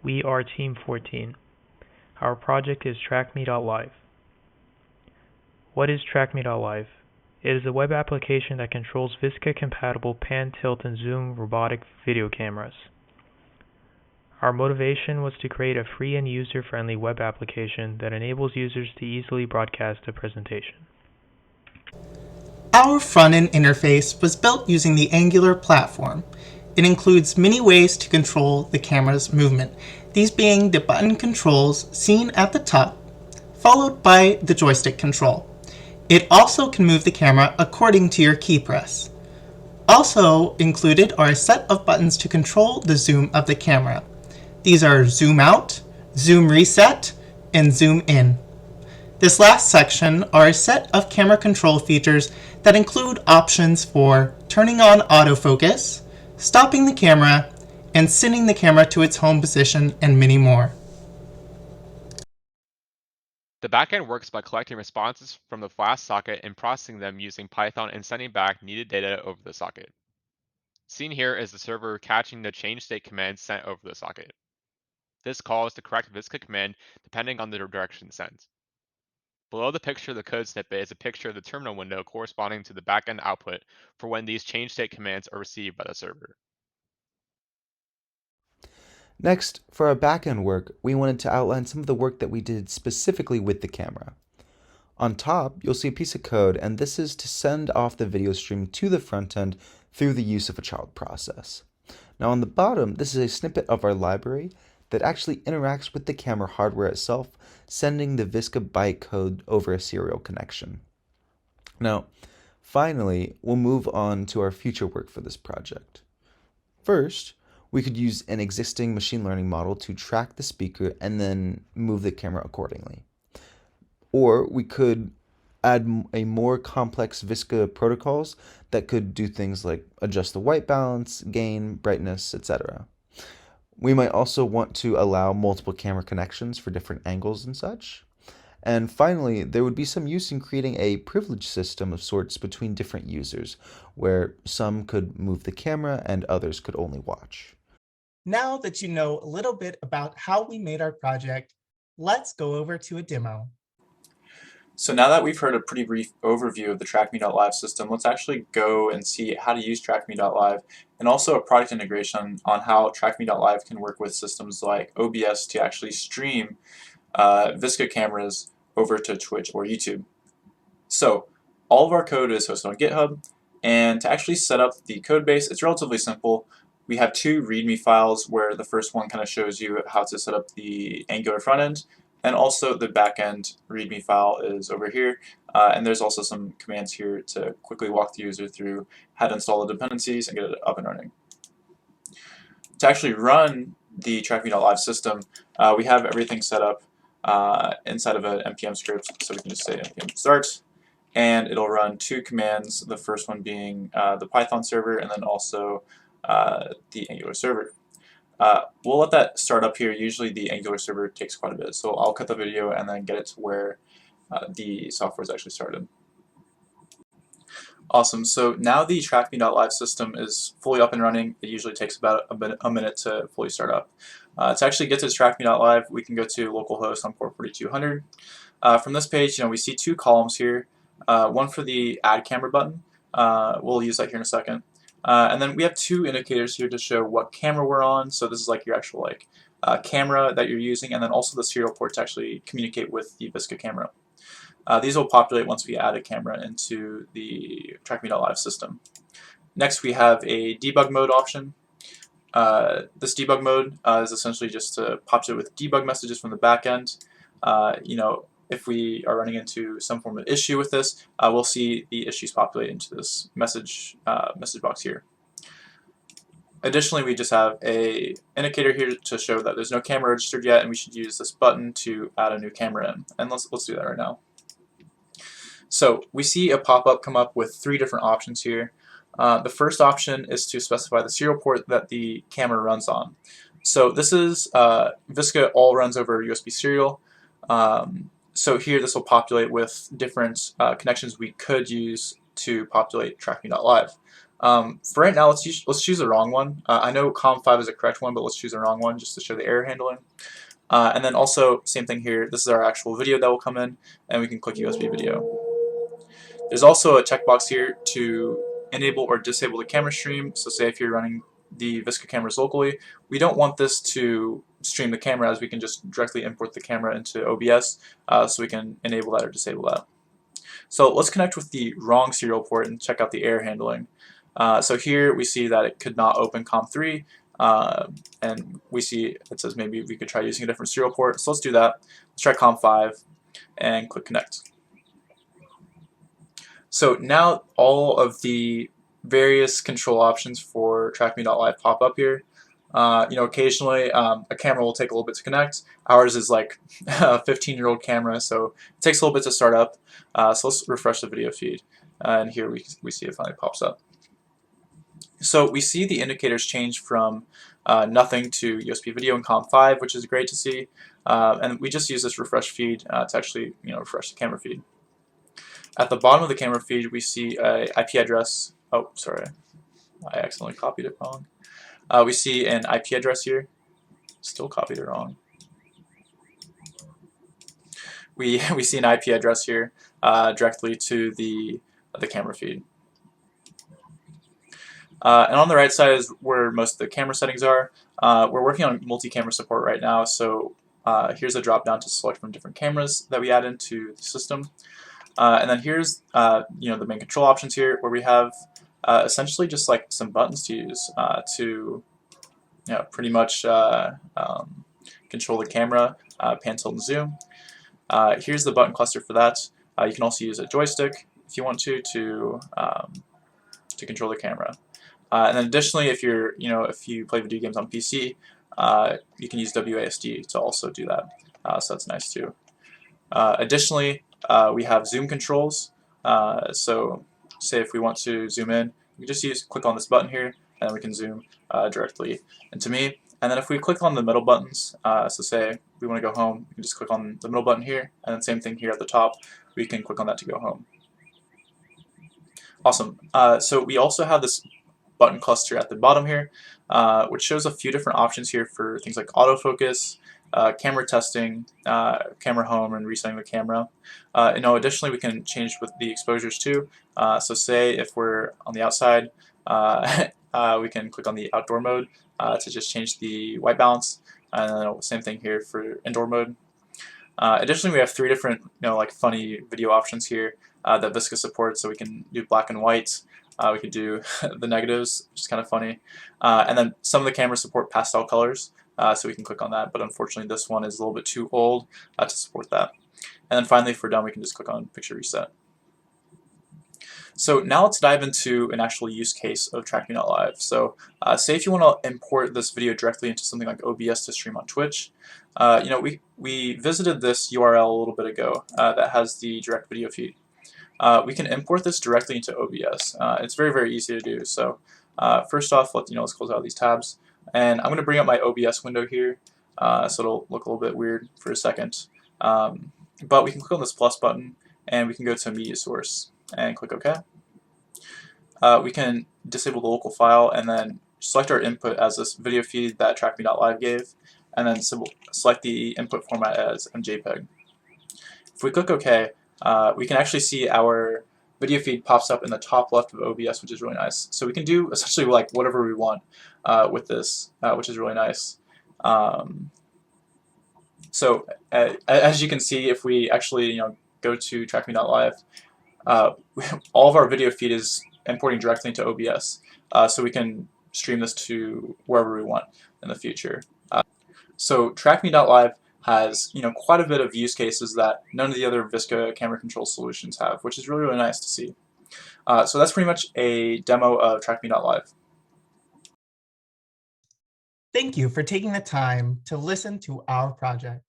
We are Team 14. Our project is Trackme.Live. What is Trackme.Live? It is a web application that controls VISCA-compatible pan, tilt, and zoom robotic video cameras. Our motivation was to create a free and user-friendly web application that enables users to easily broadcast a presentation. Our front-end interface was built using the Angular platform. It includes many ways to control the camera's movement, these being the button controls seen at the top, followed by the joystick control. It also can move the camera according to your key press. Also included are a set of buttons to control the zoom of the camera. These are zoom out, zoom reset, and zoom in. This last section are a set of camera control features that include options for turning on autofocus, stopping the camera, and sending the camera to its home position, and many more. The backend works by collecting responses from the Flash socket and processing them using Python and sending back needed data over the socket. Seen here is the server catching the change state command sent over the socket. This calls the correct VISCA command depending on the direction sent. Below the picture of the code snippet is a picture of the terminal window corresponding to the backend output for when these change state commands are received by the server. Next, for our backend work, we wanted to outline some of the work that we did specifically with the camera. On top, you'll see a piece of code, and this is to send off the video stream to the front end through the use of a child process. Now on the bottom, this is a snippet of our library that actually interacts with the camera hardware itself, sending the VISCA bytecode over a serial connection. Now, finally, we'll move on to our future work for this project. First, we could use an existing machine learning model to track the speaker and then move the camera accordingly. Or we could add a more complex VISCA protocols that could do things like adjust the white balance, gain, brightness, etc. We might also want to allow multiple camera connections for different angles and such. And finally, there would be some use in creating a privilege system of sorts between different users, where some could move the camera and others could only watch. Now that you know a little bit about how we made our project, let's go over to a demo. So now that we've heard a pretty brief overview of the Trackme.Live system, let's actually go and see how to use Trackme.Live and also a product integration on how Trackme.Live can work with systems like OBS to actually stream VISCA cameras over to Twitch or YouTube. So all of our code is hosted on GitHub, and to actually set up the code base, it's relatively simple. We have two README files where the first one kind of shows you how to set up the Angular front end, and also the backend README file is over here, and there's also some commands here to quickly walk the user through how to install the dependencies and get it up and running. To actually run the Trackme.Live system, we have everything set up inside of an npm script, so we can just say npm start, and it'll run two commands, the first one being the Python server, and then also the Angular server. We'll let that start up here. Usually the Angular server takes quite a bit, so I'll cut the video and then get it to where the software is actually started. Awesome, so now the Trackme.Live system is fully up and running. It usually takes about a minute to fully start up. To actually get to Trackme.Live, we can go to localhost on port 4200. From this page, we see two columns here, one for the add camera button. We'll use that here in a second. And then we have two indicators here to show what camera we're on. So this is like your actual camera that you're using, and then also the serial port to actually communicate with the VISCA camera. These will populate once we add a camera into the Trackme.Live system. Next, we have a debug mode option. This debug mode is essentially just to populate with debug messages from the backend. If we are running into some form of issue with this, we'll see the issues populate into this message box here. Additionally, we just have an indicator here to show that there's no camera registered yet, and we should use this button to add a new camera in. And let's do that right now. So we see a pop-up come up with three different options here. The first option is to specify the serial port that the camera runs on. So this is VISCA all runs over USB serial. So here this will populate with different connections we could use to populate Trackme.Live. For right now, let's choose the wrong one. I know COM5 is a correct one, but let's choose the wrong one just to show the error handling. And then also, same thing here, this is our actual video that will come in, and we can click USB video. There's also a checkbox here to enable or disable the camera stream. So say if you're running the Visca cameras locally, we don't want this to stream the camera, as we can just directly import the camera into OBS, so we can enable that or disable that. So let's connect with the wrong serial port and check out the error handling. So here we see that it could not open COM3, and we see it says maybe we could try using a different serial port. So let's do that. Let's try COM5 and click connect. So now all of the various control options for Trackme.Live pop up here. Occasionally a camera will take a little bit to connect. Ours is like a 15-year-old camera, so it takes a little bit to start up. So let's refresh the video feed, and here we see it finally pops up. So we see the indicators change from nothing to USB video in COM5, which is great to see. And we just use this refresh feed to actually refresh the camera feed. At the bottom of the camera feed, we see a IP address. Oh, sorry, I accidentally copied it wrong. We see an IP address here. Still copied it wrong. We see an IP address here directly to the camera feed. And on the right side is where most of the camera settings are. We're working on multi-camera support right now, so here's a drop down to select from different cameras that we add into the system. And then here's the main control options here, where we have essentially just like some buttons to use to pretty much control the camera, pan, tilt, and zoom. Here's the button cluster for that. You can also use a joystick if you want to control the camera. And then additionally, if you play video games on PC, you can use WASD to also do that. So that's nice too. Additionally, we have zoom controls. So say if we want to zoom in, we just click on this button here, and then we can zoom directly into me. And then if we click on the middle buttons, so say we want to go home, we can just click on the middle button here, and then same thing here at the top, we can click on that to go home. Awesome. So we also have this button cluster at the bottom here, which shows a few different options here for things like autofocus, camera testing, camera home, and resetting the camera. Additionally, we can change with the exposures too. So say if we're on the outside, we can click on the outdoor mode to just change the white balance, and then same thing here for indoor mode. Additionally, we have three different like funny video options here that Visca supports. So we can do black and white. We could do the negatives, which is kind of funny. And then some of the cameras support pastel colors, so we can click on that. But unfortunately, this one is a little bit too old to support that. And then finally, if we're done, we can just click on Picture Reset. So now let's dive into an actual use case of Trackme.Live. So say if you want to import this video directly into something like OBS to stream on Twitch. We visited this URL a little bit ago that has the direct video feed. We can import this directly into OBS. It's very, very easy to do. So first off, let's close out these tabs. And I'm going to bring up my OBS window here, so it'll look a little bit weird for a second. But we can click on this plus button, and we can go to media source and click OK. We can disable the local file and then select our input as this video feed that Trackme.Live gave, and then select the input format as MJPEG. If we click OK, we can actually see our video feed pops up in the top left of OBS, which is really nice. So we can do essentially like whatever we want with this, which is really nice. So as you can see, if we actually go to Trackme.Live, all of our video feed is importing directly into OBS, so we can stream this to wherever we want in the future. So Trackme.Live has quite a bit of use cases that none of the other Visca camera control solutions have, which is really, really nice to see. So that's pretty much a demo of Trackme.Live. Thank you for taking the time to listen to our project.